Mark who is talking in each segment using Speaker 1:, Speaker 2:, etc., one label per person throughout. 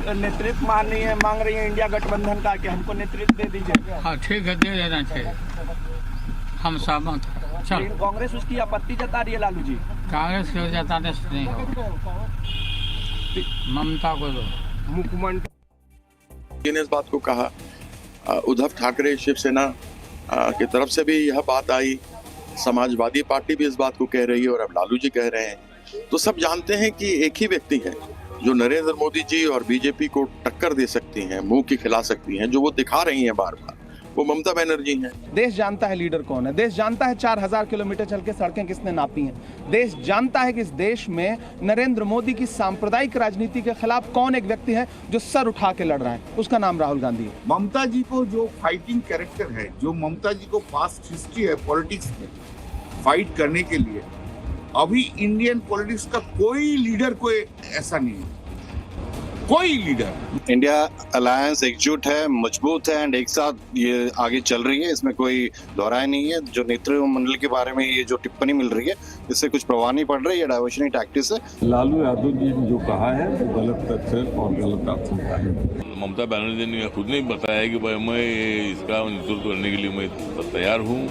Speaker 1: नेतृत्व मांग रही है इंडिया गठबंधन का कि हमको नेतृत्व दे दीजिए।
Speaker 2: हाँ ठीक है, दे देना चाहिए, हम सहमत हैं। चल,
Speaker 1: लेकिन कांग्रेस उसकी आपत्ति जता रही है लालू जी।
Speaker 2: कांग्रेस के जताने से नहीं होगा, ममता को दो।
Speaker 3: मुख्यमंत्री ने इस बात को कहा, उद्धव ठाकरे शिवसेना की तरफ से भी यह बात आई, समाजवादी पार्टी भी इस बात को कह रही है और अब लालू जी कह रहे हैं। तो सब जानते हैं कि एक ही व्यक्ति है जो नरेंद्र मोदी जी और बीजेपी को टक्कर दे सकती हैं, मुंह की खिला सकती हैं, जो वो दिखा रही हैं बार बार, वो ममता बनर्जी हैं।
Speaker 4: देश जानता है लीडर कौन है, देश जानता है 4000 किलोमीटर चल के सड़कें किसने नापी हैं, देश जानता है कि इस देश में नरेंद्र मोदी की सांप्रदायिक राजनीति के खिलाफ कौन एक व्यक्ति है जो सर उठा के लड़ रहा है, उसका नाम राहुल गांधी है।
Speaker 5: ममता जी को जो फाइटिंग कैरेक्टर है, जो ममता जी को पास्ट हिस्ट्री है पॉलिटिक्स में फाइट करने के लिए, अभी इंडियन पॉलिटिक्स का कोई लीडर कोई ऐसा नहीं है, कोई लीडर।
Speaker 6: इंडिया अलायंस एकजुट है, मजबूत है एंड एक साथ ये आगे चल रही है, इसमें कोई दोहराई नहीं है। जो नेतृत्व मंडल के बारे में ये जो टिप्पणी मिल रही है, इससे कुछ प्रभाव नहीं पड़ रही है, डाइवर्शनरी टैक्टिक्स है।
Speaker 7: लालू यादव जी ने जो कहा है वो गलत तथ्य और गलत आशंका है।
Speaker 8: ममता बनर्जी ने खुद ने बताया कि भाई मैं इसका नेतृत्व करने के लिए मैं तैयार हूँ,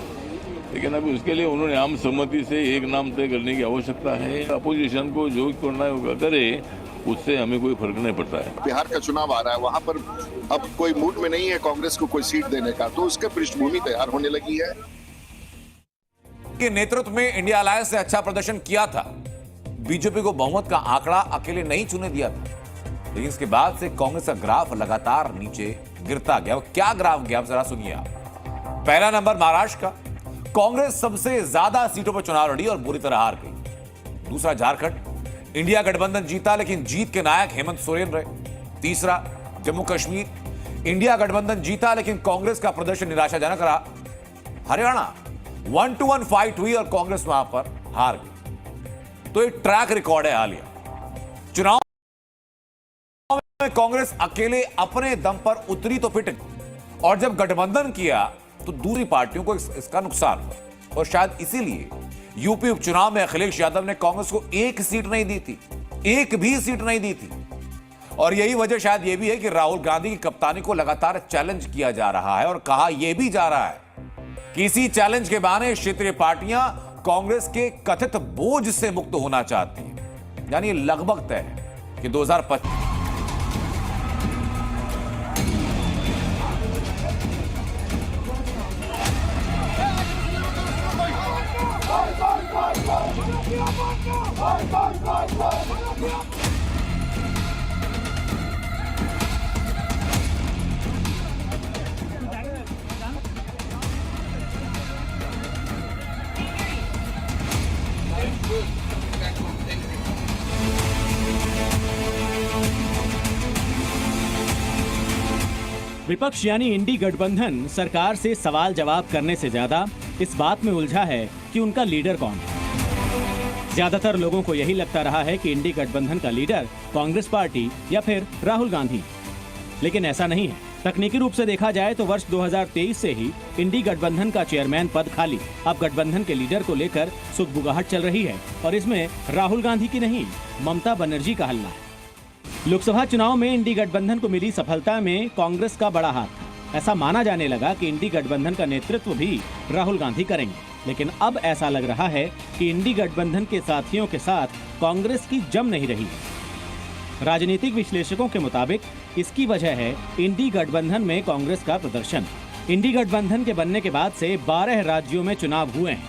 Speaker 8: लेकिन अभी उसके लिए उन्होंने आम सहमति से एक नाम तय करने की आवश्यकता है। अपोजिशन को जो करना है करे, उससे हमें कोई फर्क नहीं पड़ता है।
Speaker 3: बिहार का चुनाव आ रहा है, वहां पर अब कोई मूड में नहीं है कांग्रेस को कोई सीट देने का, तो उसके पृष्ठभूमि तैयार होने लगी है।
Speaker 9: के नेतृत्व में इंडिया अलायंस ने अच्छा प्रदर्शन किया था, बीजेपी को बहुमत का आंकड़ा अकेले नहीं छूने दिया था, लेकिन इसके बाद से कांग्रेस का ग्राफ लगातार नीचे गिरता गया। क्या ग्राफ गया, जरा सुनिए आप। पहला नंबर महाराष्ट्र का, कांग्रेस सबसे ज्यादा सीटों पर चुनाव लड़ी और बुरी तरह हार गई। दूसरा झारखंड, इंडिया गठबंधन जीता लेकिन जीत के नायक हेमंत सोरेन रहे। तीसरा जम्मू कश्मीर, इंडिया गठबंधन जीता लेकिन कांग्रेस का प्रदर्शन निराशाजनक रहा। हरियाणा 1-1 फाइट हुई और कांग्रेस वहां पर हार गई। तो एक ट्रैक रिकॉर्ड है हालिया चुनाव में। कांग्रेस अकेले अपने दम पर उतरी तो पिट गई, और जब गठबंधन किया तो दूसरी पार्टियों को इसका नुकसान हुआ। और शायद इसीलिए यूपी उपचुनाव में अखिलेश यादव ने कांग्रेस को एक सीट नहीं दी थी, एक भी सीट नहीं दी थी। और यही वजह शायद यह भी है कि राहुल गांधी की कप्तानी को लगातार चैलेंज किया जा रहा है, और कहा यह भी जा रहा है कि इसी चैलेंज के बहाने क्षेत्रीय पार्टियां कांग्रेस के कथित बोझ से मुक्त होना चाहती हैं। यानी लगभग तय है कि 2025
Speaker 10: विपक्ष यानी इंडी गठबंधन सरकार से सवाल जवाब करने से ज्यादा इस बात में उलझा है कि उनका लीडर कौन है। ज्यादातर लोगों को यही लगता रहा है कि इंडी गठबंधन का लीडर कांग्रेस पार्टी या फिर राहुल गांधी, लेकिन ऐसा नहीं है। तकनीकी रूप से देखा जाए तो वर्ष 2023 से ही इंडी गठबंधन का चेयरमैन पद खाली। अब गठबंधन के लीडर को लेकर सुगबुगाहट चल रही है, और इसमें राहुल गांधी की नहीं, ममता बनर्जी का हल्ला है। लोकसभा चुनाव में इंडी गठबंधन को मिली सफलता में कांग्रेस का बड़ा हाथ था। ऐसा माना जाने लगा कि इंडी गठबंधन का नेतृत्व भी राहुल गांधी करेंगे, लेकिन अब ऐसा लग रहा है कि इंडी गठबंधन के साथियों के साथ कांग्रेस की जम नहीं रही है। राजनीतिक विश्लेषकों के मुताबिक इसकी वजह है इंडी गठबंधन में कांग्रेस का प्रदर्शन। इंडी गठबंधन के बनने के बाद से 12 राज्यों में चुनाव हुए हैं।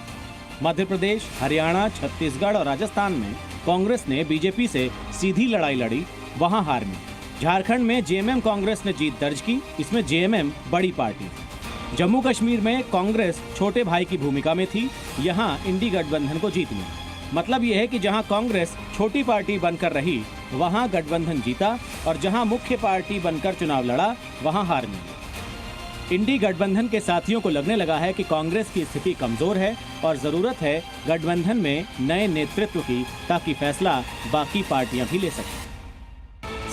Speaker 10: मध्य प्रदेश, हरियाणा, छत्तीसगढ़ और राजस्थान में कांग्रेस ने बीजेपी से सीधी लड़ाई लड़ी, वहां हार मिली। झारखंड में जेएमएम कांग्रेस ने जीत दर्ज की, इसमें जेएमएम बड़ी पार्टी थी। जम्मू कश्मीर में कांग्रेस छोटे भाई की भूमिका में थी, यहां इंडी गठबंधन को जीत मिली। मतलब यह है कि जहां कांग्रेस छोटी पार्टी बनकर रही, वहां गठबंधन जीता, और जहां मुख्य पार्टी बनकर चुनाव लड़ा, वहां हार मिली। इंडी गठबंधन के साथियों को लगने लगा है कि कांग्रेस की स्थिति कमजोर है और जरूरत है गठबंधन में नए नेतृत्व की, ताकि फैसला बाकी पार्टियां भी ले सकें।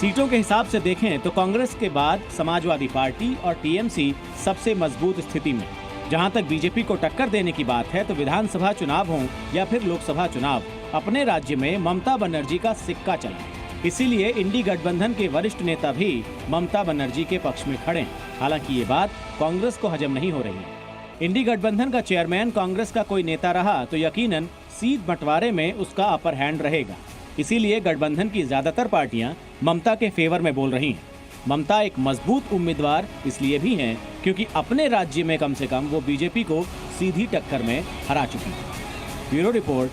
Speaker 10: सीटों के हिसाब से देखें तो कांग्रेस के बाद समाजवादी पार्टी और टीएमसी सबसे मजबूत स्थिति में। जहां तक बीजेपी को टक्कर देने की बात है तो विधानसभा चुनाव हो या फिर लोकसभा चुनाव, अपने राज्य में ममता बनर्जी का सिक्का चला। इसीलिए इंडी गठबंधन के वरिष्ठ नेता भी ममता बनर्जी के पक्ष में खड़े हैं। हालांकि ये बात कांग्रेस को हजम नहीं हो रही है। इंडी गठबंधन का चेयरमैन कांग्रेस का कोई नेता रहा तो यकीनन सीट बंटवारे में उसका अपर हैंड रहेगा। इसीलिए गठबंधन की ज्यादातर पार्टियां ममता के फेवर में बोल रही हैं। ममता एक मजबूत उम्मीदवार इसलिए भी हैं क्योंकि अपने राज्य में कम से कम वो बीजेपी को सीधी टक्कर में हरा चुकी है। Bureau report.